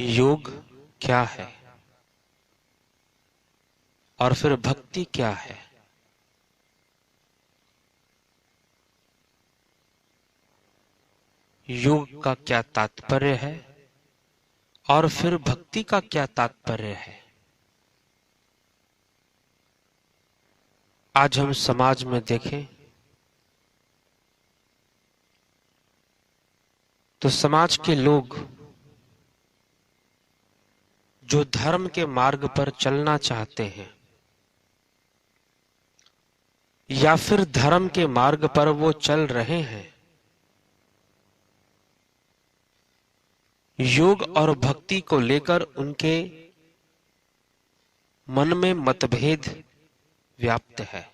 योग क्या है और फिर भक्ति क्या है? योग का क्या तात्पर्य है और फिर भक्ति का क्या तात्पर्य है? आज हम समाज में देखें तो समाज के लोग जो धर्म के मार्ग पर चलना चाहते हैं या फिर धर्म के मार्ग पर वो चल रहे हैं, योग और भक्ति को लेकर उनके मन में मतभेद व्याप्त है।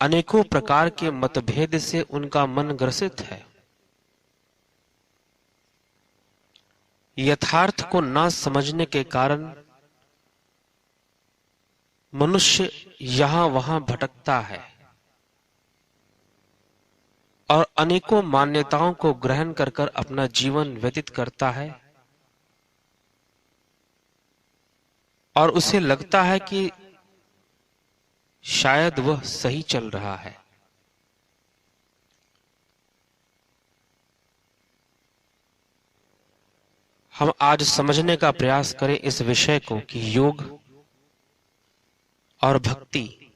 अनेकों प्रकार के मतभेद से उनका मन ग्रसित है। यथार्थ को न समझने के कारण मनुष्य यहां वहां भटकता है और अनेकों मान्यताओं को ग्रहण कर कर अपना जीवन व्यतीत करता है और उसे लगता है कि शायद वह सही चल रहा है। हम आज समझने का प्रयास करें इस विषय को कि योग और भक्ति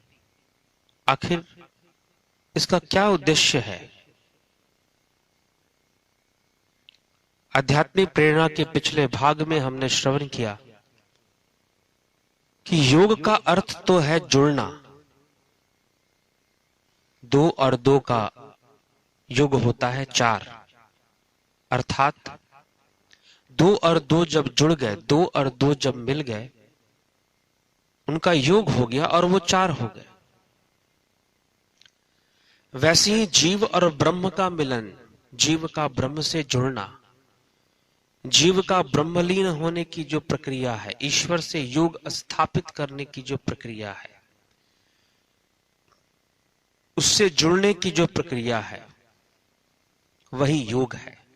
आखिर इसका क्या उद्देश्य है। आध्यात्मिक प्रेरणा के पिछले भाग में हमने श्रवण किया कि योग का अर्थ तो है जुड़ना। 2 और 2 का योग होता है 4, अर्थात 2 और 2 जब जुड़ गए, 2 और 2 जब मिल गए, उनका योग हो गया और वो 4 हो गए। वैसे ही जीव और ब्रह्म का मिलन, जीव का ब्रह्म से जुड़ना, जीव का ब्रह्मलीन होने की जो प्रक्रिया है, ईश्वर से योग स्थापित करने की जो प्रक्रिया है, उससे जुड़ने की जो प्रक्रिया है, वही योग है।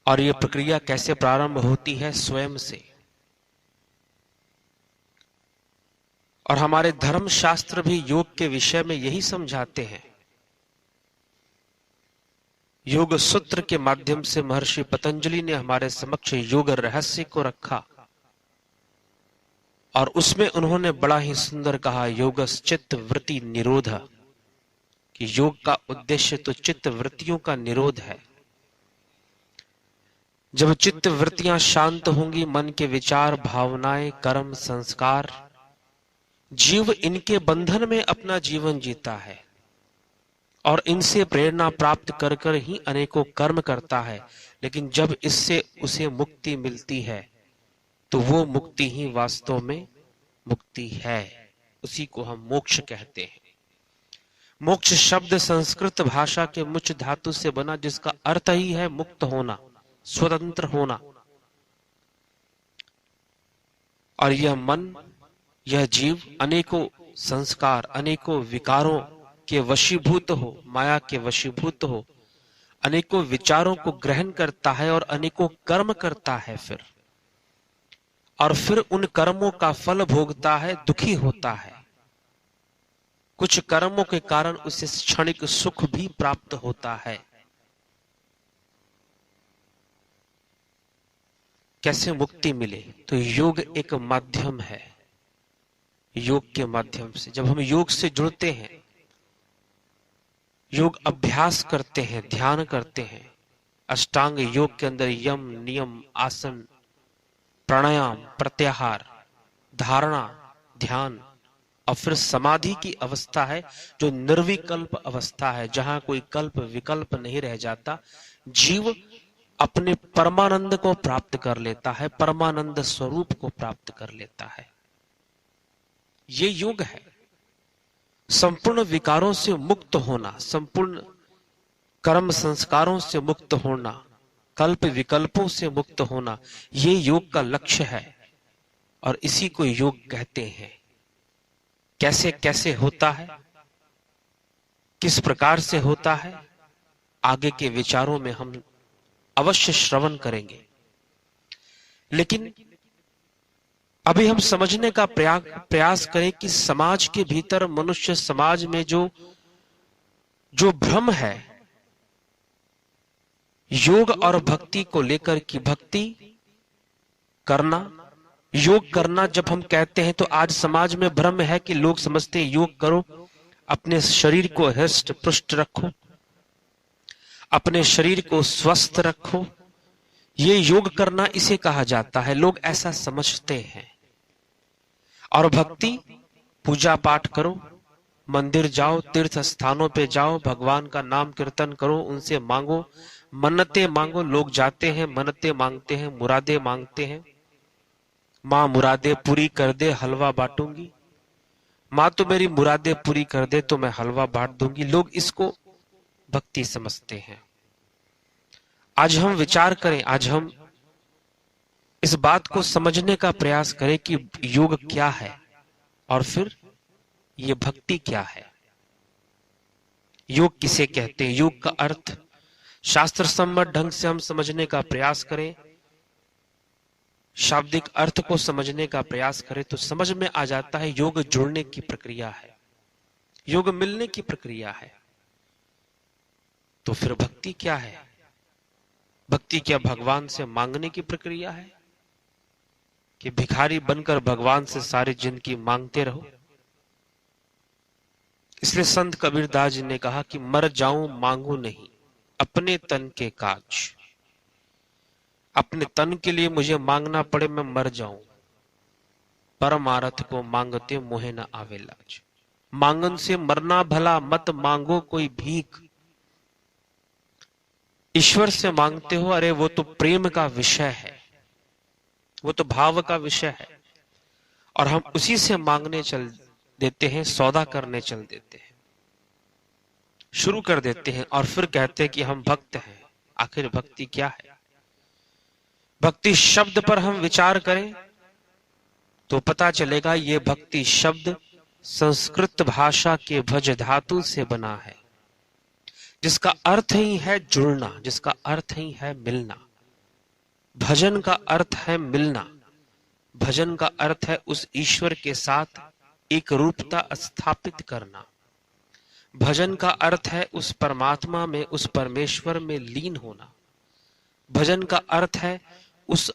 और यह प्रक्रिया कैसे प्रारंभ होती है? स्वयं से। और हमारे धर्म शास्त्र भी योग के विषय में यही समझाते हैं। योग सूत्र के माध्यम से महर्षि पतंजलि ने हमारे समक्ष योग रहस्य को रखा और उसमें उन्होंने बड़ा ही सुंदर कहा, योगश्चित्त वृत्ति निरोध, कि योग का उद्देश्य तो चित्त वृत्तियों का निरोध है। जब चित्त वृत्तियां शांत होंगी, मन के विचार, भावनाएं, कर्म, संस्कार, जीव इनके बंधन में अपना जीवन जीता है और इनसे प्रेरणा प्राप्त कर कर ही अनेकों कर्म करता है। लेकिन जब इससे उसे मुक्ति मिलती है तो वो मुक्ति ही वास्तव में मुक्ति है। उसी को हम मोक्ष कहते हैं। मोक्ष शब्द संस्कृत भाषा के मुच धातु से बना, जिसका अर्थ ही है मुक्त होना, स्वतंत्र होना। और यह मन, यह जीव अनेकों संस्कार, अनेकों विकारों के वशीभूत हो, माया के वशीभूत हो, अनेकों विचारों को ग्रहण करता है और अनेकों कर्म करता है फिर उन कर्मों का फल भोगता है, दुखी होता है। कुछ कर्मों के कारण उसे क्षणिक सुख भी प्राप्त होता है। कैसे मुक्ति मिले? तो योग एक माध्यम है। योग के माध्यम से जब हम योग से जुड़ते हैं, योग अभ्यास करते हैं, ध्यान करते हैं, अष्टांग योग के अंदर यम, नियम, आसन, प्राणायाम, प्रत्याहार, धारणा, ध्यान और फिर समाधि की अवस्था है, जो निर्विकल्प अवस्था है, जहां कोई कल्प विकल्प नहीं रह जाता। जीव अपने परमानंद को प्राप्त कर लेता है, परमानंद स्वरूप को प्राप्त कर लेता है। ये योग है। संपूर्ण विकारों से मुक्त होना, संपूर्ण कर्म संस्कारों से मुक्त होना, कल्प विकल्पों से मुक्त होना, ये योग का लक्ष्य है और इसी को योग कहते हैं। कैसे कैसे होता है, किस प्रकार से होता है, आगे के विचारों में हम अवश्य श्रवण करेंगे। लेकिन अभी हम समझने का प्रयास करें कि समाज के भीतर, मनुष्य समाज में जो भ्रम है योग और भक्ति को लेकर, कि भक्ति करना, योग करना जब हम कहते हैं तो आज समाज में भ्रम है कि लोग समझते हैं योग करो, अपने शरीर को हृष्ट पुष्ट रखो, अपने शरीर को स्वस्थ रखो, ये योग करना इसे कहा जाता है। लोग ऐसा समझते हैं। और भक्ति, पूजा पाठ करो, मंदिर जाओ, तीर्थ स्थानों पे जाओ, भगवान का नाम कीर्तन करो, उनसे मांगो, मन्नतें मांगो। लोग जाते हैं, मन्नतें मांगते हैं, मुरादे मांगते हैं। माँ मुरादे पूरी कर दे, हलवा बांटूंगी। माँ तो मेरी मुरादे पूरी कर दे तो मैं हलवा बांट दूंगी। लोग इसको भक्ति समझते हैं। आज हम विचार करें, आज हम इस बात को समझने का प्रयास करें कि योग क्या है और फिर ये भक्ति क्या है। योग किसे कहते हैं, योग का अर्थ शास्त्र सम्मत ढंग से हम समझने का प्रयास करें, शाब्दिक अर्थ को समझने का प्रयास करें तो समझ में आ जाता है योग जुड़ने की प्रक्रिया है, योग मिलने की प्रक्रिया है। तो फिर भक्ति क्या है? भक्ति क्या भगवान से मांगने की प्रक्रिया है कि भिखारी बनकर भगवान से सारी जिंदगी मांगते रहो? इसलिए संत कबीरदास जी ने कहा कि मर जाऊं मांगू नहीं अपने तन के काज। अपने तन के लिए मुझे मांगना पड़े, मैं मर जाऊं, परमारथ को मांगते मोहे न आवे लाज। मांगन से मरना भला, मत मांगो कोई भीख। ईश्वर से मांगते हो, अरे वो तो प्रेम का विषय है, वो तो भाव का विषय है, और हम उसी से मांगने चल देते हैं, सौदा करने चल देते हैं, शुरू कर देते हैं और फिर कहते हैं कि हम भक्त हैं। आखिर भक्ति क्या है? भक्ति शब्द पर हम विचार करें तो पता चलेगा ये भक्ति शब्द संस्कृत भाषा के भज धातु से बना है, जिसका अर्थ ही है जुड़ना, जिसका अर्थ ही है मिलना। भजन का अर्थ है मिलना, भजन का अर्थ है उस ईश्वर के साथ एक रूपता स्थापित करना। भजन का अर्थ है उस परमात्मा में, उस परमेश्वर में लीन होना। भजन का अर्थ है उस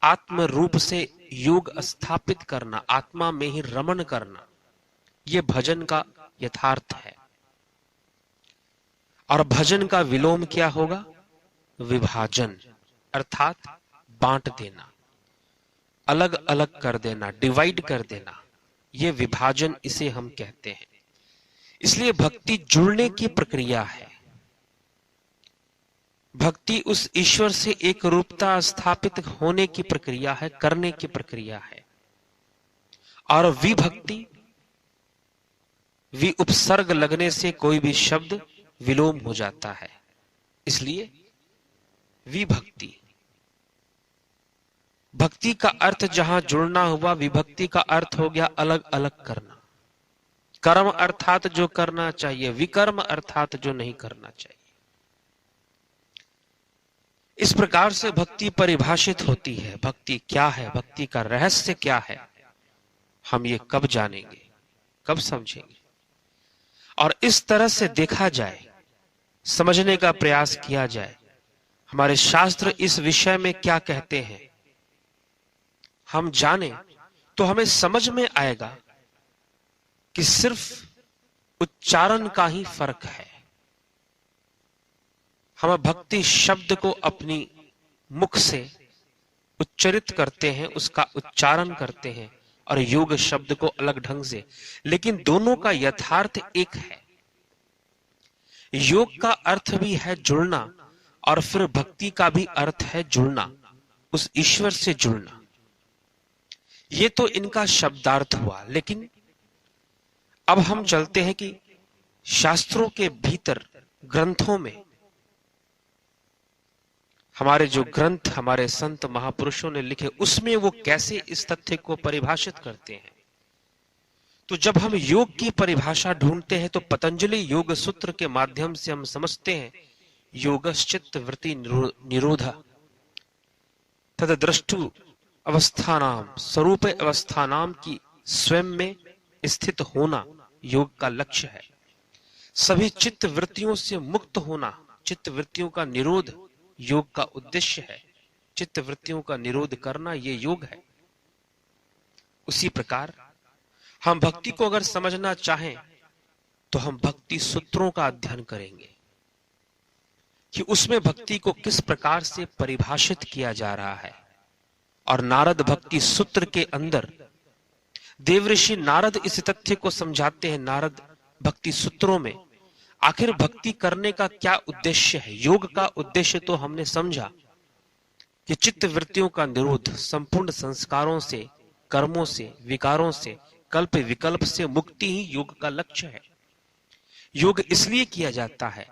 आत्म रूप से योग स्थापित करना, आत्मा में ही रमण करना। यह भजन का यथार्थ है। और भजन का विलोम क्या होगा? विभाजन, अर्थात बांट देना, अलग अलग कर देना, डिवाइड कर देना। यह विभाजन, इसे हम कहते हैं। इसलिए भक्ति जुड़ने की प्रक्रिया है। भक्ति उस ईश्वर से एक रूपता स्थापित होने की प्रक्रिया है, करने की प्रक्रिया है। और विभक्ति, वि उपसर्ग लगने से कोई भी शब्द विलोम हो जाता है, इसलिए विभक्ति। भक्ति का अर्थ जहां जुड़ना हुआ, विभक्ति का अर्थ हो गया अलग अलग करना। कर्म अर्थात जो करना चाहिए, विकर्म अर्थात जो नहीं करना चाहिए। इस प्रकार से भक्ति परिभाषित होती है। भक्ति क्या है, भक्ति का रहस्य क्या है, हम ये कब जानेंगे, कब समझेंगे? और इस तरह से देखा जाए, समझने का प्रयास किया जाए, हमारे शास्त्र इस विषय में क्या कहते हैं, हम जाने तो हमें समझ में आएगा कि सिर्फ उच्चारण का ही फर्क है। हम भक्ति शब्द को अपनी मुख से उच्चरित करते हैं, उसका उच्चारण करते हैं, और योग शब्द को अलग ढंग से, लेकिन दोनों का यथार्थ एक है। योग का अर्थ भी है जुड़ना, और फिर भक्ति का भी अर्थ है जुड़ना, उस ईश्वर से जुड़ना। ये तो इनका शब्दार्थ हुआ। लेकिन अब हम चलते हैं कि शास्त्रों के भीतर, ग्रंथों में, हमारे जो ग्रंथ हमारे संत महापुरुषों ने लिखे, उसमें वो कैसे इस तथ्य को परिभाषित करते हैं। तो जब हम योग की परिभाषा ढूंढते हैं तो पतंजलि योग सूत्र के माध्यम से हम समझते हैं योगश्चित्त वृत्ति निरोध तद दृष्टु अवस्थानाम स्वरूप अवस्थानाम की स्वयं में स्थित होना योग का लक्ष्य है। सभी चित्त वृत्तियों से मुक्त होना, चित्त वृत्तियों का निरोध योग का उद्देश्य है। चित्त वृत्तियों का निरोध करना ये योग है। उसी प्रकार हम भक्ति को अगर समझना चाहें तो हम भक्ति सूत्रों का अध्ययन करेंगे कि उसमें भक्ति को किस प्रकार से परिभाषित किया जा रहा है। और नारद भक्ति सूत्र के अंदर देवऋषि नारद इस तथ्य को समझाते हैं, नारद भक्ति सूत्रों में आखिर भक्ति करने का क्या उद्देश्य है। योग का उद्देश्य तो हमने समझा कि चित्त वृत्तियों का निरोध, संपूर्ण संस्कारों से, कर्मों से, विकारों से, कल्प विकल्प से मुक्ति ही योग का लक्ष्य है। योग इसलिए किया जाता है।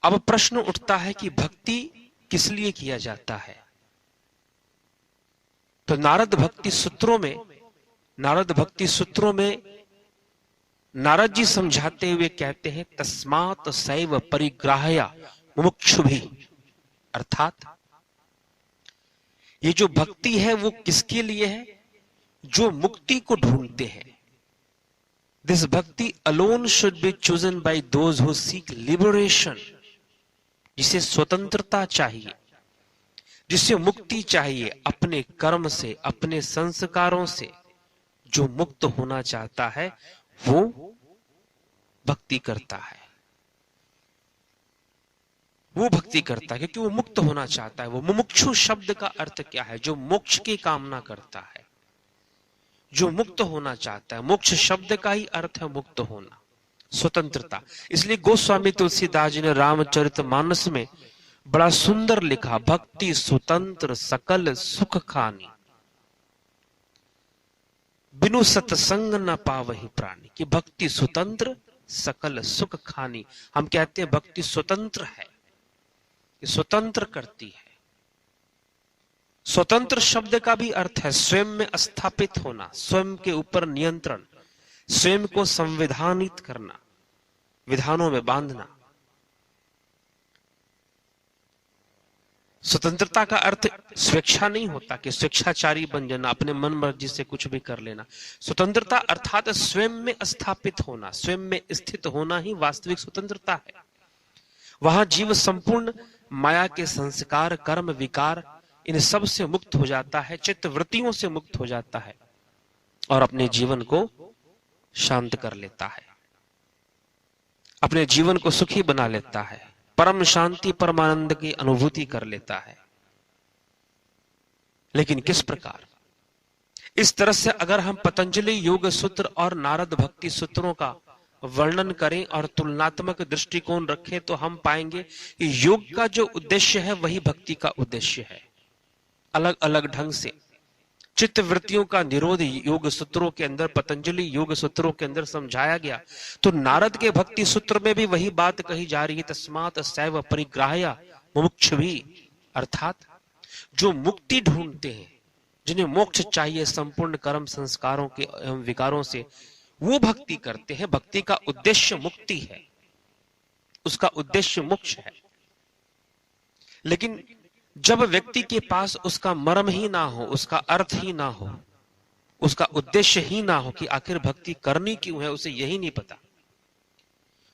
अब प्रश्न उठता है कि भक्ति किस लिए किया जाता है। तो नारद भक्ति सूत्रों में नारद जी समझाते हुए कहते हैं, तस्मात् सैव परिग्राह्य मुमुक्षुभिः, अर्थात ये जो भक्ति है वो किसके लिए है? जो मुक्ति को ढूंढते हैं। दिस भक्ति alone should be chosen by those who seek liberation, जिसे स्वतंत्रता चाहिए, जिसे मुक्ति चाहिए अपने कर्म से, अपने संस्कारों से। जो मुक्त होना चाहता है वो भक्ति करता है, वो भक्ति करता है क्योंकि वो मुक्त होना चाहता है। वो मुमुक्षु शब्द का अर्थ क्या है? जो मोक्ष की कामना करता है, जो मुक्त होना चाहता है। मोक्ष शब्द का ही अर्थ है मुक्त होना, स्वतंत्रता। इसलिए गोस्वामी तुलसीदास जी ने रामचरितमानस में बड़ा सुंदर लिखा, भक्ति स्वतंत्र सकल सुख खानी, बिनु सत्संग न पावहि प्राणी। कि भक्ति स्वतंत्र सकल सुख खानी। हम कहते हैं भक्ति स्वतंत्र है, स्वतंत्र करती है। स्वतंत्र शब्द का भी अर्थ है स्वयं में स्थापित होना, स्वयं के ऊपर नियंत्रण, स्वयं को संविधानित करना, विधानों में बांधना। स्वतंत्रता का अर्थ स्वेच्छा नहीं होता कि स्वेच्छाचारी बन जाना, अपने मन मर्जी से कुछ भी कर लेना। स्वतंत्रता अर्थात स्वयं में स्थापित होना, स्वयं में स्थित होना ही वास्तविक स्वतंत्रता है। वहां जीव संपूर्ण माया के संस्कार, कर्म, विकार, इन सब से मुक्त हो जाता है, चित्त वृत्तियों से मुक्त हो जाता है और अपने जीवन को शांत कर लेता है, अपने जीवन को सुखी बना लेता है, परम शांति परमानंद की अनुभूति कर लेता है। लेकिन किस प्रकार? इस तरह से अगर हम पतंजलि योग सूत्र और नारद भक्ति सूत्रों का वर्णन करें और तुलनात्मक दृष्टिकोण रखें तो हम पाएंगे कि योग का जो उद्देश्य है वही भक्ति का उद्देश्य है। अलग अलग ढंग से चित्त वृत्तियों का निरोध योग सूत्रों के अंदर, पतंजलि योग सूत्रों के अंदर समझाया गया, तो नारद के भक्ति सूत्र में भी वही बात कही जा रही है, तस्मात् सैव परिग्राह्य मुमुक्षुभिः, अर्थात जो मुक्ति ढूंढते हैं, जिन्हें मोक्ष चाहिए संपूर्ण कर्म संस्कारों के एवं विकारों से, वो भक्ति करते हैं। भक्ति का उद्देश्य मुक्ति है, उसका उद्देश्य मोक्ष है। लेकिन जब व्यक्ति के पास उसका मर्म ही ना हो, उसका अर्थ ही ना हो, उसका उद्देश्य ही ना हो कि आखिर भक्ति करनी क्यों है, उसे यही नहीं पता,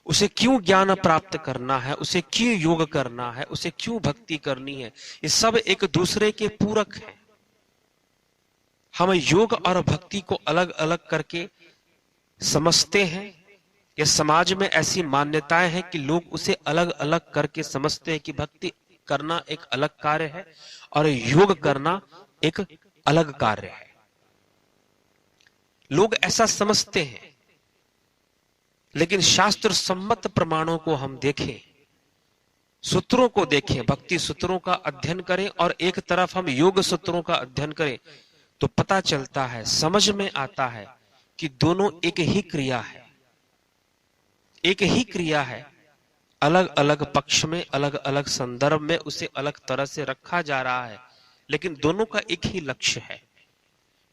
उसे क्यों ज्ञान प्राप्त करना है, उसे क्यों योग करना है, उसे क्यों भक्ति करनी है, ये सब एक दूसरे के पूरक हैं। हम योग और भक्ति को अलग अलग करके समझते हैं। ये समाज में ऐसी मान्यताएं हैं कि लोग उसे अलग अलग करके समझते हैं कि भक्ति करना एक अलग कार्य है और योग करना एक अलग कार्य है। लोग ऐसा समझते हैं, लेकिन शास्त्र सम्मत प्रमाणों को हम देखें, सूत्रों को देखें, भक्ति सूत्रों का अध्ययन करें और एक तरफ हम योग सूत्रों का अध्ययन करें तो पता चलता है, समझ में आता है कि दोनों एक ही क्रिया है, एक ही क्रिया है। अलग अलग पक्ष में, अलग अलग संदर्भ में उसे अलग तरह से रखा जा रहा है, लेकिन दोनों का एक ही लक्ष्य है।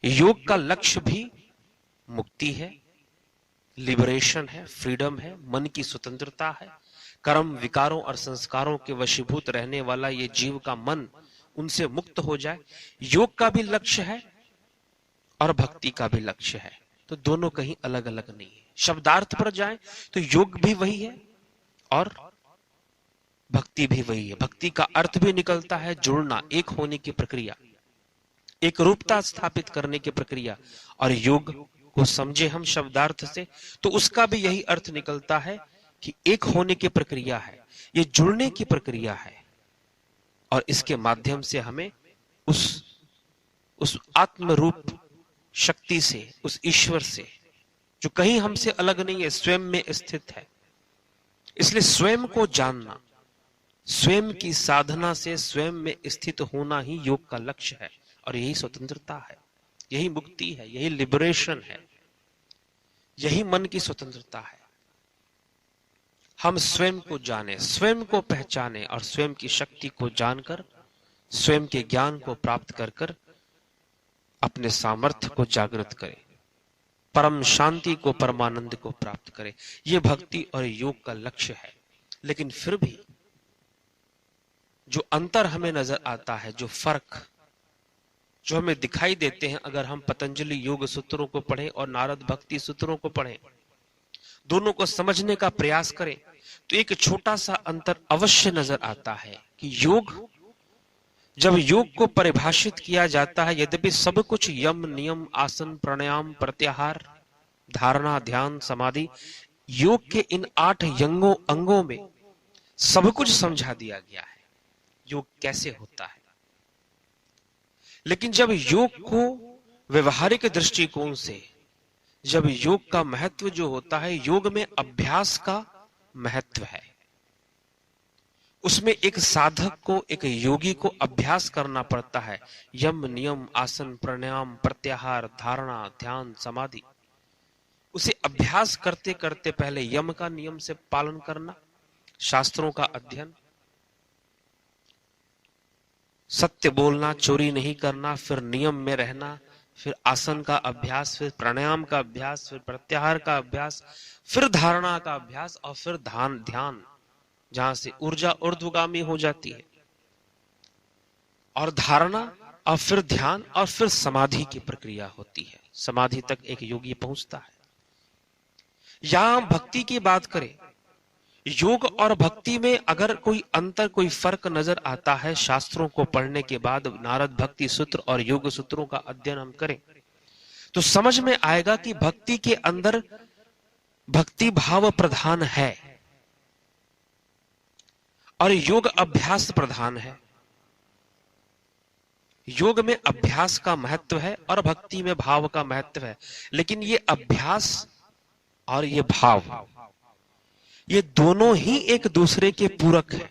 योग का लक्ष्य भी मुक्ति है, लिबरेशन है, फ्रीडम है, मन की स्वतंत्रता है। कर्म, विकारों और संस्कारों के वशीभूत रहने वाला ये जीव का मन उनसे मुक्त हो जाए, योग का भी लक्ष्य है और भक्ति का भी लक्ष्य है। तो दोनों कहीं अलग अलग नहीं है। शब्दार्थ पर जाएं तो योग भी वही है और भक्ति भी वही है। भक्ति का अर्थ भी निकलता है जुड़ना, एक होने की प्रक्रिया, एक रूपता स्थापित करने की प्रक्रिया। और योग को समझे हम शब्दार्थ से तो उसका भी यही अर्थ निकलता है कि एक होने की प्रक्रिया है, ये जुड़ने की प्रक्रिया है। और इसके माध्यम से हमें उस आत्म रूप शक्ति से, उस ईश्वर से जो कहीं हमसे अलग नहीं है, स्वयं में स्थित है। इसलिए स्वयं को जानना, स्वयं की साधना से स्वयं में स्थित होना ही योग का लक्ष्य है। और यही स्वतंत्रता है, यही मुक्ति है, यही लिबरेशन है, यही मन की स्वतंत्रता है। हम स्वयं को जाने, स्वयं को पहचाने और स्वयं की शक्ति को जानकर, स्वयं के ज्ञान को प्राप्त कर कर अपने सामर्थ्य को जागृत करें, परम शांति को, परमानंद को प्राप्त करें। यह भक्ति और योग का लक्ष्य है। लेकिन फिर भी जो अंतर हमें नजर आता है, जो फर्क जो हमें दिखाई देते हैं, अगर हम पतंजलि योग सूत्रों को पढ़ें और नारद भक्ति सूत्रों को पढ़ें, दोनों को समझने का प्रयास करें, तो एक छोटा सा अंतर अवश्य नजर आता है कि योग, जब योग को परिभाषित किया जाता है, यद्यपि सब कुछ यम, नियम, आसन, प्राणायाम, प्रत्याहार, धारणा, ध्यान, समाधि, योग के इन 8 अंगों में सब कुछ समझा दिया गया है, योग कैसे होता है। लेकिन जब योग को व्यवहारिक दृष्टिकोण से, जब योग का महत्व जो होता है, योग में अभ्यास का महत्व है, उसमें एक साधक को, एक योगी को अभ्यास करना पड़ता है। यम, नियम, आसन, प्राणायाम, प्रत्याहार, धारणा, ध्यान, समाधि, उसे अभ्यास करते करते पहले यम का नियम से पालन करना, शास्त्रों का अध्ययन, सत्य बोलना, चोरी नहीं करना, फिर नियम में रहना, फिर आसन का अभ्यास, फिर प्राणायाम का अभ्यास, फिर प्रत्याहार का अभ्यास, फिर धारणा का अभ्यास और फिर ध्यान, जहां से ऊर्जा ऊर्ध्वगामी हो जाती है, और धारणा और फिर ध्यान और फिर समाधि की प्रक्रिया होती है। समाधि तक एक योगी पहुंचता है। यहां भक्ति की बात करें, योग और भक्ति में अगर कोई अंतर, कोई फर्क नजर आता है, शास्त्रों को पढ़ने के बाद, नारद भक्ति सूत्र और योग सूत्रों का अध्ययन हम करें तो समझ में आएगा कि भक्ति के अंदर भक्ति भाव प्रधान है और योग अभ्यास प्रधान है। योग में अभ्यास का महत्व है और भक्ति में भाव का महत्व है। लेकिन ये अभ्यास और ये भाव, ये दोनों ही एक दूसरे के पूरक हैं।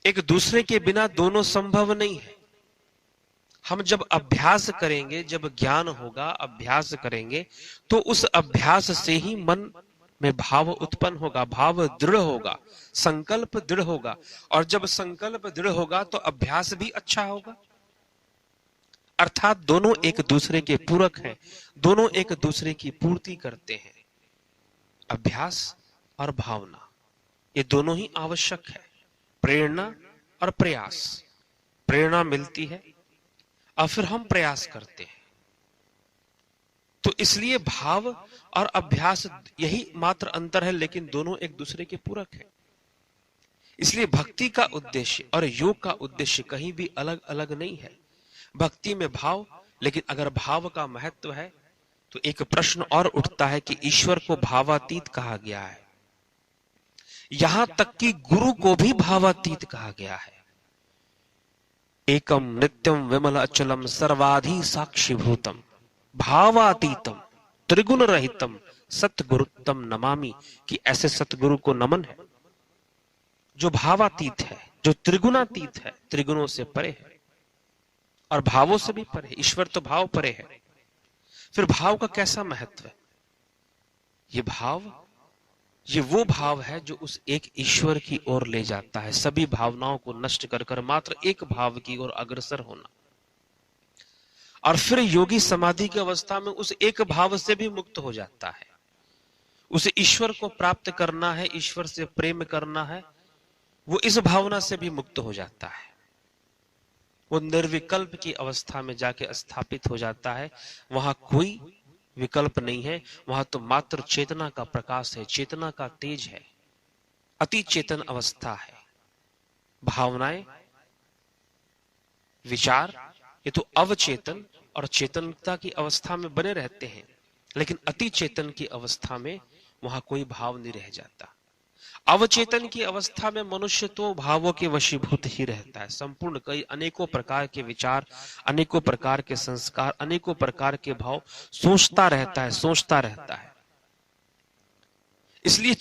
एक दूसरे के बिना दोनों संभव नहीं है। हम जब अभ्यास करेंगे, जब ज्ञान होगा, अभ्यास करेंगे, तो उस अभ्यास से ही मन में भाव उत्पन्न होगा, भाव दृढ़ होगा, संकल्प दृढ़ होगा, और जब संकल्प दृढ़ होगा तो अभ्यास भी अच्छा होगा। अर्थात दोनों एक दूसरे के पूरक हैं, दोनों एक दूसरे की पूर्ति करते हैं। अभ्यास और भावना, ये दोनों ही आवश्यक है। प्रेरणा और प्रयास, प्रेरणा मिलती है और फिर हम प्रयास करते हैं। तो इसलिए भाव और अभ्यास यही मात्र अंतर है, लेकिन दोनों एक दूसरे के पूरक हैं। इसलिए भक्ति का उद्देश्य और योग का उद्देश्य कहीं भी अलग अलग नहीं है। भक्ति में भाव, लेकिन अगर भाव का महत्व है तो एक प्रश्न और उठता है कि ईश्वर को भावातीत कहा गया है, यहां तक कि गुरु को भी भावातीत कहा गया है। एकम नित्यम विमल अचलम सर्वाधि साक्षीभूतम भावातीतम त्रिगुण रहितम सतगुरुत्तम नमामि, कि ऐसे सतगुरु को नमन है जो भावातीत है, जो त्रिगुणातीत है, त्रिगुणों से परे है और भावों से भी परे। ईश्वर तो भाव परे है। फिर भाव का कैसा महत्व है? ये भाव, ये वो भाव है जो उस एक ईश्वर की ओर ले जाता है। सभी भावनाओं को नष्ट कर कर मात्र एक भाव की ओर अग्रसर होना। और फिर योगी समाधि की अवस्था में उस एक भाव से भी मुक्त हो जाता है। उसे ईश्वर को प्राप्त करना है, ईश्वर से प्रेम करना है, वो इस भावना से भी मुक्त हो जाता है। वो निर्विकल्प की अवस्था में जाके स्थापित हो जाता है। वहां कोई विकल्प नहीं है, वहां तो मात्र चेतना का प्रकाश है, चेतना का तेज है, अति चेतन अवस्था है। भावनाएं, विचार ये तो अवचेतन और चेतनता की अवस्था में बने रहते हैं, लेकिन अति चेतन की अवस्था में वहां कोई भाव नहीं रह जाता। अवचेतन की अवस्था में मनुष्य तो भावों के वशीभूत ही रहता है। संपूर्ण कई अनेकों प्रकार के विचार, अनेकों प्रकार के संस्कार, अनेकों प्रकार के भाव सोचता रहता है, सोचता रहता है। इसलिए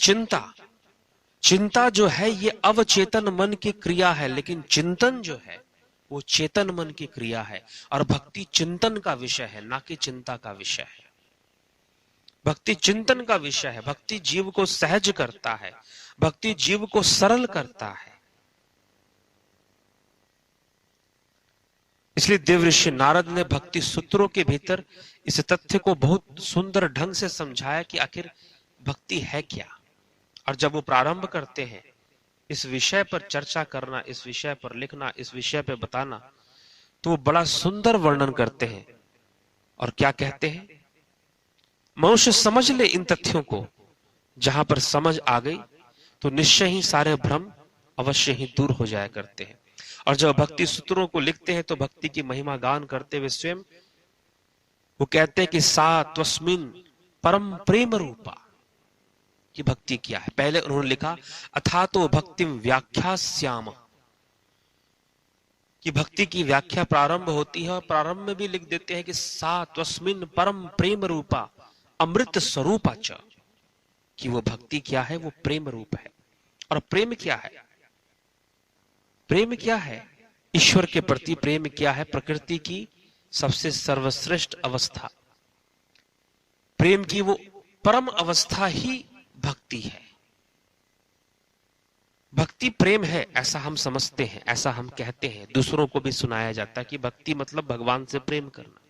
चिंता जो है ये अवचेतन मन की क्रिया है, लेकिन चिंतन जो है वो चेतन मन की क्रिया है। और भक्ति चिंतन का विषय है, ना कि चिंता का विषय है। भक्ति चिंतन का विषय है। भक्ति जीव को सहज करता है, भक्ति जीव को सरल करता है। इसलिए देवऋषि नारद ने भक्ति सूत्रों के भीतर इस तथ्य को बहुत सुंदर ढंग से समझाया कि आखिर भक्ति है क्या। और जब वो प्रारंभ करते हैं इस विषय पर चर्चा करना, इस विषय पर लिखना, इस विषय पर बताना, तो वो बड़ा सुंदर वर्णन करते हैं। और क्या कहते हैं? मनुष्य समझ ले इन तथ्यों को, जहां पर समझ आ गई तो निश्चय ही सारे भ्रम अवश्य ही दूर हो जाया करते हैं। और जब भक्ति सूत्रों को लिखते हैं तो भक्ति की महिमा गान करते हुए स्वयं वो कहते हैं कि सा त्वस्मिन् परम प्रेम रूपा, कि भक्ति क्या है। पहले उन्होंने लिखा अथा तो भक्तिम व्याख्यास्याम, कि भक्ति की व्याख्या प्रारंभ होती है, और प्रारंभ में भी लिख देते हैं कि सा त्वस्मिन् परम प्रेम रूपा अमृत स्वरूपा च, कि वो भक्ति क्या है, वो प्रेम रूप है। और प्रेम क्या है? प्रेम क्या है? ईश्वर के प्रति प्रेम क्या है? प्रकृति की सबसे सर्वश्रेष्ठ अवस्था, प्रेम की वो परम अवस्था ही भक्ति है। भक्ति प्रेम है ऐसा हम समझते हैं, ऐसा हम कहते हैं, दूसरों को भी सुनाया जाता है कि भक्ति मतलब भगवान से प्रेम करना।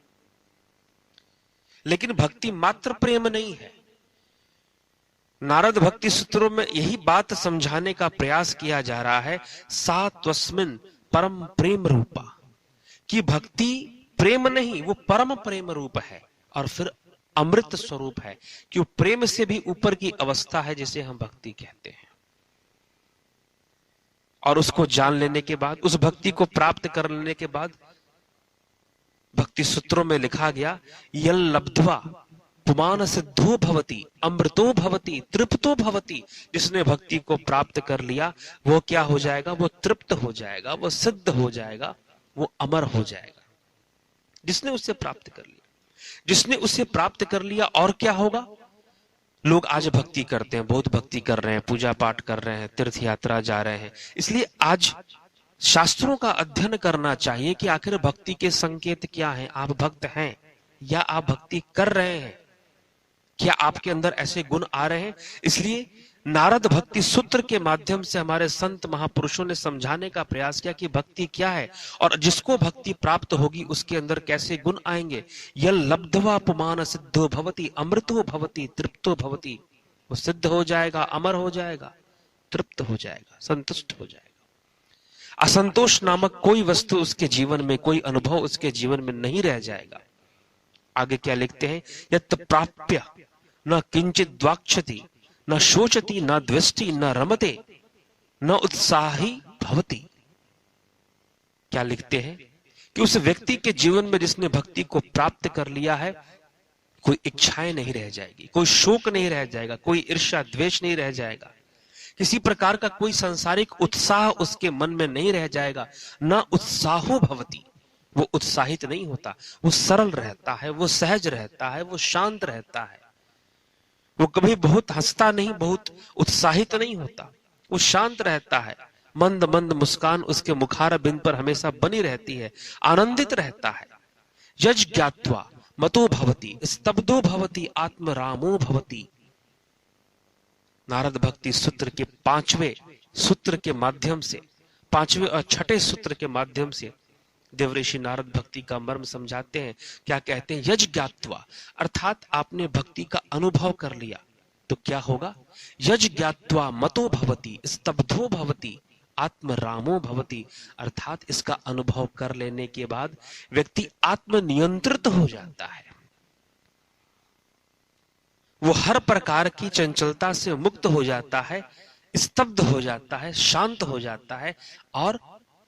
लेकिन भक्ति मात्र प्रेम नहीं है। नारद भक्ति सूत्रों में यही बात समझाने का प्रयास किया जा रहा है, सा त्वस्मिन् परम प्रेम रूपा, कि भक्ति प्रेम नहीं, वो परम प्रेम रूप है। और फिर अमृत स्वरूप है, कि वो प्रेम से भी ऊपर की अवस्था है जिसे हम भक्ति कहते हैं। और उसको जान लेने के बाद, उस भक्ति को प्राप्त कर लेने के बाद, भक्ति सूत्रों में लिखा गया यल लब्ध्वा पुमान सिद्धो भवति अमृतो भवति तृप्तो भवति। जिसने भक्ति को प्राप्त कर लिया वो क्या हो जाएगा? वो तृप्त हो जाएगा, वो सिद्ध हो जाएगा, वो अमर हो जाएगा। जिसने उसे प्राप्त कर लिया, जिसने उसे प्राप्त कर लिया, और क्या होगा? लोग आज भक्ति करते हैं, बहुत भक्ति कर रहे हैं, पूजा पाठ कर रहे हैं, तीर्थ यात्रा जा रहे हैं। इसलिए आज शास्त्रों का अध्ययन करना चाहिए कि आखिर भक्ति के संकेत क्या हैं। आप भक्त हैं या आप भक्ति कर रहे हैं? क्या आपके अंदर ऐसे गुण आ रहे हैं? इसलिए नारद भक्ति सूत्र के माध्यम से हमारे संत महापुरुषों ने समझाने का प्रयास किया कि भक्ति क्या है और जिसको भक्ति प्राप्त होगी उसके अंदर कैसे गुण आएंगे। यल लब्ध्वा पुमान सिद्धो भवति अमृतो भवति तृप्तो भवति। वो सिद्ध हो जाएगा, अमर हो जाएगा, तृप्त हो जाएगा, संतुष्ट हो जाएगा। असंतोष नामक कोई वस्तु उसके जीवन में, कोई अनुभव उसके जीवन में नहीं रह जाएगा। आगे क्या लिखते हैं? यत् प्राप्य न किंचित द्वाक्षति न शोचति न द्वेष्टि न रमते न उत्साही भवति। क्या लिखते हैं? कि उस व्यक्ति के जीवन में जिसने भक्ति को प्राप्त कर लिया है, कोई इच्छाएं नहीं रह जाएगी, कोई शोक नहीं रह जाएगा, कोई ईर्ष्या द्वेष नहीं रह जाएगा, किसी प्रकार का कोई सांसारिक उत्साह उसके मन में नहीं रह जाएगा। न उत्साहो भवति, वो उत्साहित नहीं होता, वो सरल रहता है, वो सहज रहता है, वो शांत रहता है। वो कभी बहुत हंसता नहीं, बहुत उत्साहित नहीं होता, वो शांत रहता है। मंद मंद मुस्कान उसके मुखार बिंद पर हमेशा बनी रहती है, आनंदित रहता है। यज ज्ञात्वा मतो भवति स्तब्धो भवति आत्मरामो भवति। नारद भक्ति सूत्र के 5वें सूत्र के माध्यम से, 5वें और 6ठे सूत्र के माध्यम से देवऋषि नारद भक्ति का मर्म समझाते हैं। क्या कहते हैं? यज ज्ञात्वा, अर्थात आपने भक्ति का अनुभव कर लिया। तो क्या होगा? यज ज्ञात्वा मतो भवति स्तब्धो भवति आत्मरामो भवति, अर्थात इसका अनुभव कर लेने के बाद व्यक्ति आत्मनियंत्रित हो जाता है। वो हर प्रकार की चंचलता से मुक्त हो जाता है, स्तब्ध हो जाता है, शांत हो जाता है और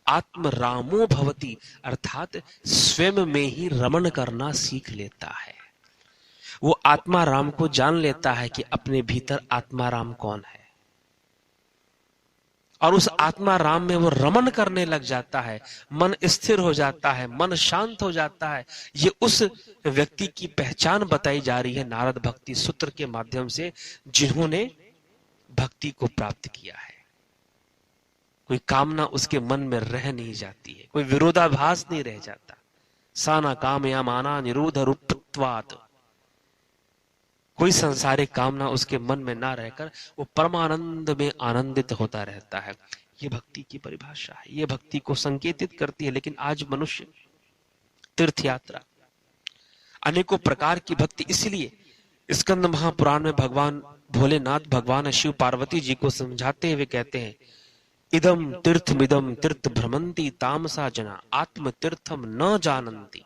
आत्मरामो भवति, अर्थात स्वयं में ही रमण करना सीख लेता है। वो आत्मा राम को जान लेता है कि अपने भीतर आत्मा राम कौन है, और उस आत्मा राम में वो रमण करने लग जाता है, मन स्थिर हो जाता है, मन शांत हो जाता है। ये उस व्यक्ति की पहचान बताई जा रही है नारद भक्ति सूत्र के माध्यम से, जिन्होंने भक्ति को प्राप्त किया है। कोई कामना उसके मन में रह नहीं जाती है, कोई विरोधाभास नहीं रह जाता। साना कामया माना निरोध रूपत्वात्, कोई संसारिक कामना उसके मन में ना रहकर वो परमानंद में आनंदित होता रहता है। ये भक्ति की परिभाषा है, ये भक्ति को संकेतित करती है। लेकिन आज मनुष्य तीर्थ यात्रा, अनेकों प्रकार की भक्ति, इसलिए स्कंद महापुराण में भगवान भोलेनाथ भगवान शिव पार्वती जी को समझाते हुए कहते हैं, इदम तीर्थमिदम तीर्थ भ्रमंती तामसा जना आत्म तीर्थम न जानंती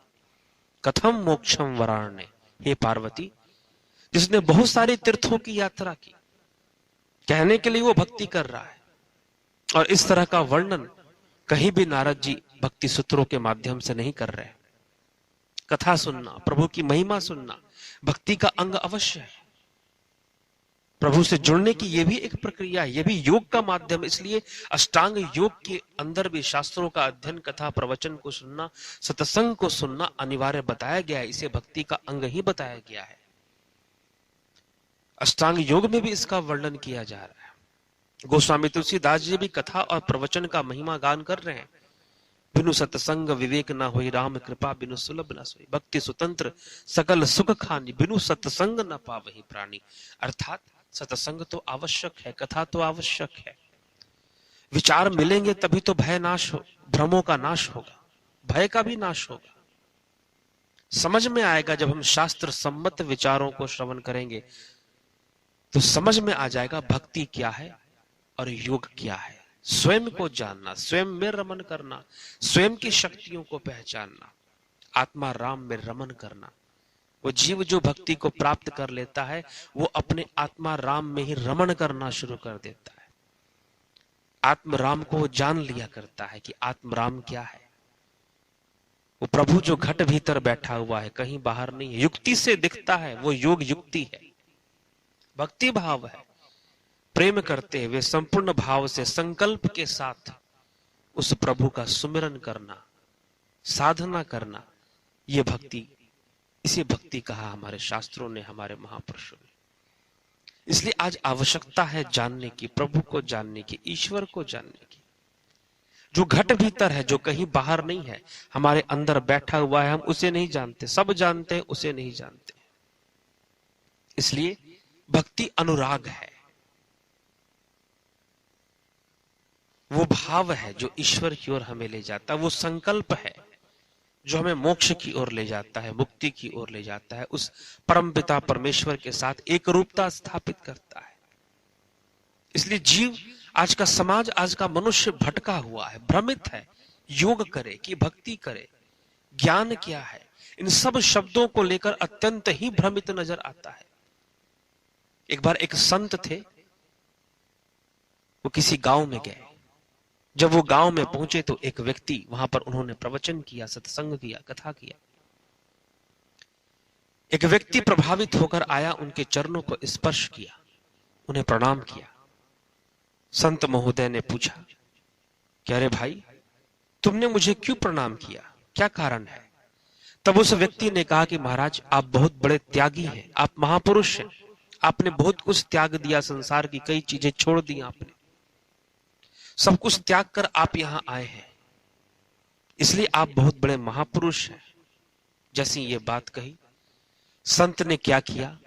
कथम मोक्षम वराण्य। हे पार्वती, जिसने बहुत सारे तीर्थों की यात्रा की, कहने के लिए वो भक्ति कर रहा है, और इस तरह का वर्णन कहीं भी नारद जी भक्ति सूत्रों के माध्यम से नहीं कर रहे। कथा सुनना, प्रभु की महिमा सुनना भक्ति का अंग अवश्य है। प्रभु से जुड़ने की यह भी एक प्रक्रिया है, यह भी योग का माध्यम। इसलिए अष्टांग योग के अंदर भी शास्त्रों का अध्ययन, कथा प्रवचन को सुनना, सत्संग को सुनना अनिवार्य बताया गया है। इसे भक्ति का अंग ही बताया गया है। अष्टांग योग में भी इसका वर्णन किया जा रहा है। गोस्वामी तुलसीदास जी भी कथा और प्रवचन का महिमा गान कर रहे हैं। बिनु सत्संग विवेक न होई, राम कृपा बिनु सुलभ न सोई, भक्ति स्वतंत्र सकल सुख खानी, बिनु सत्संग न पावहि प्राणी। अर्थात सत्संग तो आवश्यक है, कथा तो आवश्यक है, विचार मिलेंगे तभी तो भय नाश हो, भ्रमों का नाश होगा, भय का भी नाश होगा। समझ में आएगा जब हम शास्त्र सम्मत विचारों को श्रवण करेंगे, तो समझ में आ जाएगा भक्ति क्या है और योग क्या है। स्वयं को जानना, स्वयं में रमन करना, स्वयं की शक्तियों को पहचानना, आत्मा राम में रमन करना। वो जीव जो भक्ति को प्राप्त कर लेता है, वो अपने आत्मा राम में ही रमन करना शुरू कर देता है। आत्म राम को वो जान लिया करता है कि आत्म राम क्या है। वो प्रभु जो घट भीतर बैठा हुआ है, कहीं बाहर नहीं है, युक्ति से दिखता है, वो योग युक्ति है, भक्ति भाव है। प्रेम करते हुए संपूर्ण भाव से संकल्प के साथ उस प्रभु का सुमिरन करना, साधना करना, ये भक्ति, इसे भक्ति कहा हमारे शास्त्रों ने, हमारे महापुरुषों ने। इसलिए आज आवश्यकता है जानने की, प्रभु को जानने की, ईश्वर को जानने की। जो घट भीतर है, जो कहीं बाहर नहीं है, हमारे अंदर बैठा हुआ है, हम उसे नहीं जानते। सब जानते हैं, उसे नहीं जानते। इसलिए भक्ति अनुराग है, वो भाव है जो ईश्वर की ओर हमें ले जाता है, वो संकल्प है जो हमें मोक्ष की ओर ले जाता है, मुक्ति की ओर ले जाता है, उस परमपिता परमेश्वर के साथ एक रूपता स्थापित करता है। इसलिए जीव, आज का समाज, आज का मनुष्य भटका हुआ है, भ्रमित है। योग करे कि भक्ति करे, ज्ञान क्या है, इन सब शब्दों को लेकर अत्यंत ही भ्रमित नजर आता है। एक बार एक संत थे, वो किसी गांव में गए। जब वो गांव में पहुंचे तो एक व्यक्ति वहां पर, उन्होंने प्रवचन किया, सत्संग किया, कथा किया। एक व्यक्ति प्रभावित होकर आया, उनके चरणों को स्पर्श किया, उन्हें प्रणाम किया। संत महोदय ने पूछा कि अरे भाई, तुमने मुझे क्यों प्रणाम किया, क्या कारण है? तब उस व्यक्ति ने कहा कि महाराज, आप बहुत बड़े त्यागी हैं, आप महापुरुष हैं, आपने बहुत कुछ त्याग दिया, संसार की कई चीजें छोड़ दी आपने, सब कुछ त्याग कर आप यहां आए हैं, इसलिए आप बहुत बड़े महापुरुष हैं। जैसी ये बात कही, संत ने क्या किया,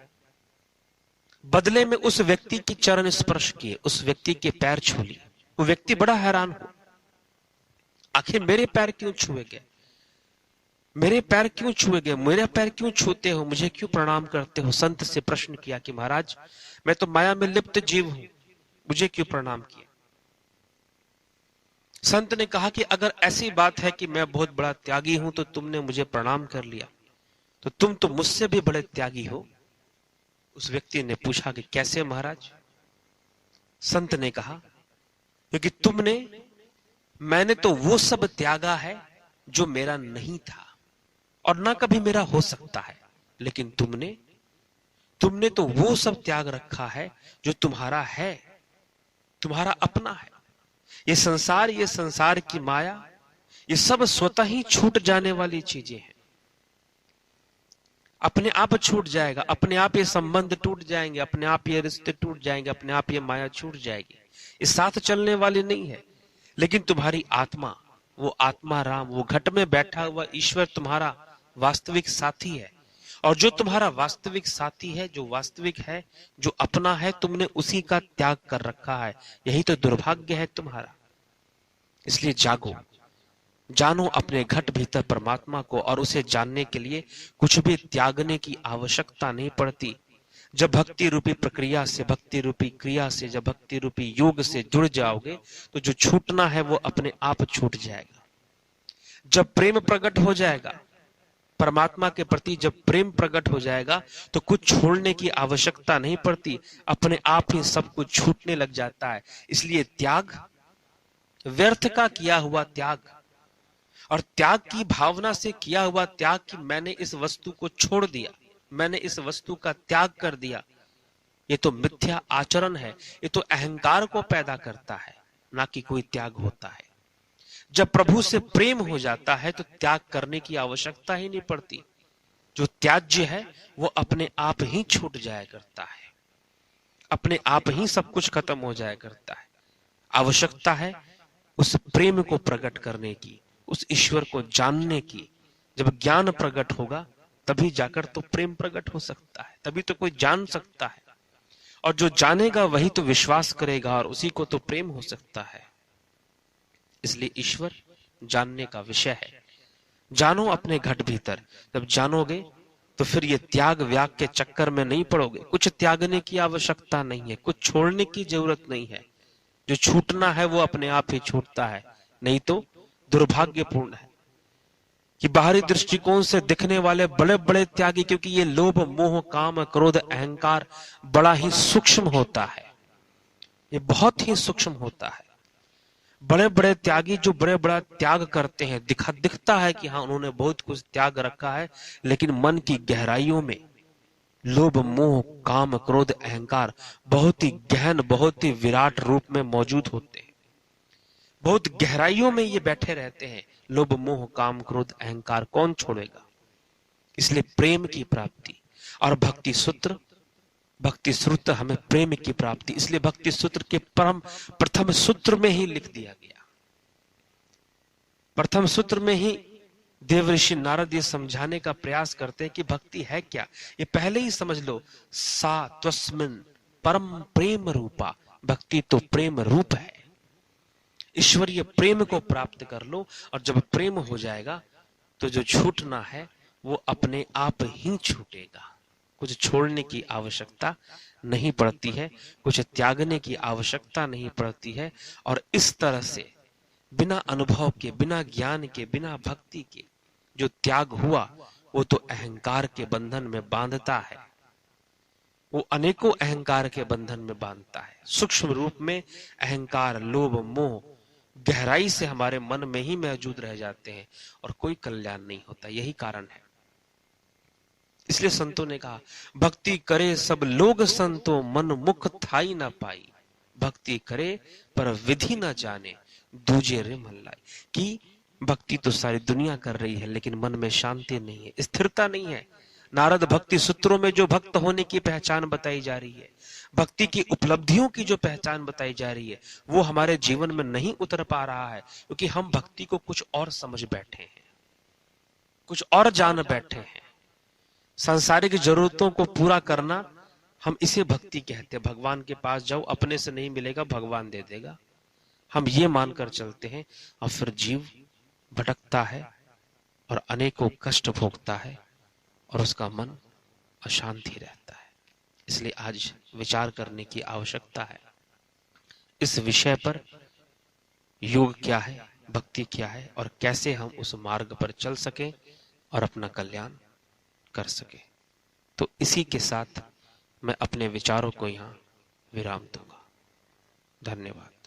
बदले में उस व्यक्ति की चरण स्पर्श किए, उस व्यक्ति के पैर छू लिए। वो व्यक्ति बड़ा हैरान हो, आखिर मेरे पैर क्यों छुए गए? मेरे पैर क्यों छुए गए, मेरा पैर क्यों छूते हो, मुझे क्यों प्रणाम करते हो? संत से प्रश्न किया कि महाराज मैं तो माया में लिप्त जीव हूं, मुझे क्यों प्रणाम किया? संत ने कहा कि अगर ऐसी बात है कि मैं बहुत बड़ा त्यागी हूं तो तुमने मुझे प्रणाम कर लिया, तो तुम तो मुझसे भी बड़े त्यागी हो। उस व्यक्ति ने पूछा कि कैसे महाराज? संत ने कहा क्योंकि मैंने तो वो सब त्यागा है जो मेरा नहीं था और ना कभी मेरा हो सकता है, लेकिन तुमने तो वो सब त्याग रखा है जो तुम्हारा है, तुम्हारा अपना है। ये संसार की माया, ये सब स्वतः ही छूट जाने वाली चीजें हैं। अपने आप छूट जाएगा, अपने आप ये संबंध टूट जाएंगे, अपने आप ये रिश्ते टूट जाएंगे, अपने आप ये माया छूट जाएगी। ये साथ चलने वाली नहीं है। लेकिन तुम्हारी आत्मा, वो आत्मा राम, वो घट में बैठा हुआ ईश्वर तुम्हारा वास्तविक साथी है। और जो तुम्हारा वास्तविक साथी है, जो वास्तविक है, जो अपना है, तुमने उसी का त्याग कर रखा है। यही तो दुर्भाग्य है तुम्हारा। इसलिए जागो, जानो अपने घट भीतर परमात्मा को, और उसे जानने के लिए कुछ भी त्यागने की आवश्यकता नहीं पड़ती। जब भक्ति रूपी प्रक्रिया से, भक्ति रूपी क्रिया से, जब भक्ति रूपी योग से जुड़ जाओगे तो जो छूटना है वो अपने आप छूट जाएगा। जब प्रेम प्रकट हो जाएगा परमात्मा के प्रति, जब प्रेम प्रकट हो जाएगा तो कुछ छोड़ने की आवश्यकता नहीं पड़ती, अपने आप ही सब कुछ छूटने लग जाता है। इसलिए त्याग, व्यर्थ का किया हुआ त्याग, और त्याग की भावना से किया हुआ त्याग कि मैंने इस वस्तु को छोड़ दिया, मैंने इस वस्तु का त्याग कर दिया, ये तो मिथ्या आचरण है। ये तो अहंकार को पैदा करता है, ना कि कोई त्याग होता है। जब प्रभु से प्रेम हो जाता है तो त्याग करने की आवश्यकता ही नहीं पड़ती। जो त्याज्य है वो अपने आप ही छूट जाया करता है, अपने आप ही सब कुछ खत्म हो जाया करता है। आवश्यकता है उस प्रेम को प्रकट करने की, उस ईश्वर को जानने की। जब ज्ञान प्रकट होगा तभी जाकर तो प्रेम प्रकट हो सकता है, तभी तो कोई जान सकता है। और जो जानेगा वही तो विश्वास करेगा, और उसी को तो प्रेम हो सकता है। इसलिए ईश्वर जानने का विषय है। जानो अपने घट भीतर। जब जानोगे तो फिर ये त्याग व्याग के चक्कर में नहीं पड़ोगे। कुछ त्यागने की आवश्यकता नहीं है, कुछ छोड़ने की जरूरत नहीं है। जो छूटना है वो अपने आप ही छूटता है। नहीं तो दुर्भाग्यपूर्ण है कि बाहरी दृष्टिकोण से दिखने वाले बड़े बड़े त्यागी, क्योंकि ये लोभ मोह काम क्रोध अहंकार बड़ा ही सूक्ष्म होता है, ये बहुत ही सूक्ष्म होता है। बड़े बड़े त्यागी जो बड़े बड़ा त्याग करते हैं, दिखता है कि हाँ उन्होंने बहुत कुछ त्याग रखा है, लेकिन मन की गहराइयों में लोभ मोह काम क्रोध अहंकार बहुत ही गहन, बहुत ही विराट रूप में मौजूद होते हैं। बहुत गहराइयों में ये बैठे रहते हैं। लोभ मोह काम क्रोध अहंकार कौन छोड़ेगा? इसलिए प्रेम की प्राप्ति और भक्ति सूत्र हमें प्रेम की प्राप्ति, इसलिए भक्ति सूत्र के प्रथम सूत्र में ही लिख दिया गया। प्रथम सूत्र में ही देवऋषि नारद ये समझाने का प्रयास करते हैं कि भक्ति है क्या। ये पहले ही समझ लो, सा त्वस्मिन् परम प्रेम रूपा। भक्ति तो प्रेम रूप है। ईश्वरीय प्रेम को प्राप्त कर लो, और जब प्रेम हो जाएगा तो जो छूटना है वो अपने आप ही छूटेगा। कुछ छोड़ने की आवश्यकता नहीं पड़ती है, कुछ त्यागने की आवश्यकता नहीं पड़ती है। और इस तरह से बिना अनुभव के, बिना ज्ञान के, बिना भक्ति के जो त्याग हुआ वो तो अहंकार के बंधन में बांधता है। वो अनेकों अहंकार के बंधन में बांधता है। सूक्ष्म रूप में अहंकार, लोभ मोह गहराई से हमारे मन में ही मौजूद रह जाते हैं और कोई कल्याण नहीं होता। यही कारण है। इसलिए संतों ने कहा, भक्ति करे सब लोग संतो, मन मुख थाई ना पाई। भक्ति करे पर विधि ना जाने, दूजे रे मन लाई। कि भक्ति तो सारी दुनिया कर रही है, लेकिन मन में शांति नहीं है, स्थिरता नहीं है। नारद भक्ति सूत्रों में जो भक्त होने की पहचान बताई जा रही है, भक्ति की उपलब्धियों की जो पहचान बताई जा रही है, वो हमारे जीवन में नहीं उतर पा रहा है, क्योंकि हम भक्ति को कुछ और समझ बैठे हैं, कुछ और जान बैठे हैं। सांसारिक जरूरतों को पूरा करना, हम इसे भक्ति कहते हैं। भगवान के पास जाओ, अपने से नहीं मिलेगा, भगवान दे देगा, हम ये मानकर चलते हैं। और फिर जीव भटकता है और अनेकों कष्ट भोगता है और उसका मन अशांति रहता है। इसलिए आज विचार करने की आवश्यकता है इस विषय पर, योग क्या है, भक्ति क्या है और कैसे हम उस मार्ग पर चल सकें और अपना कल्याण कर सकें। तो इसी के साथ मैं अपने विचारों को यहाँ विराम दूंगा। धन्यवाद।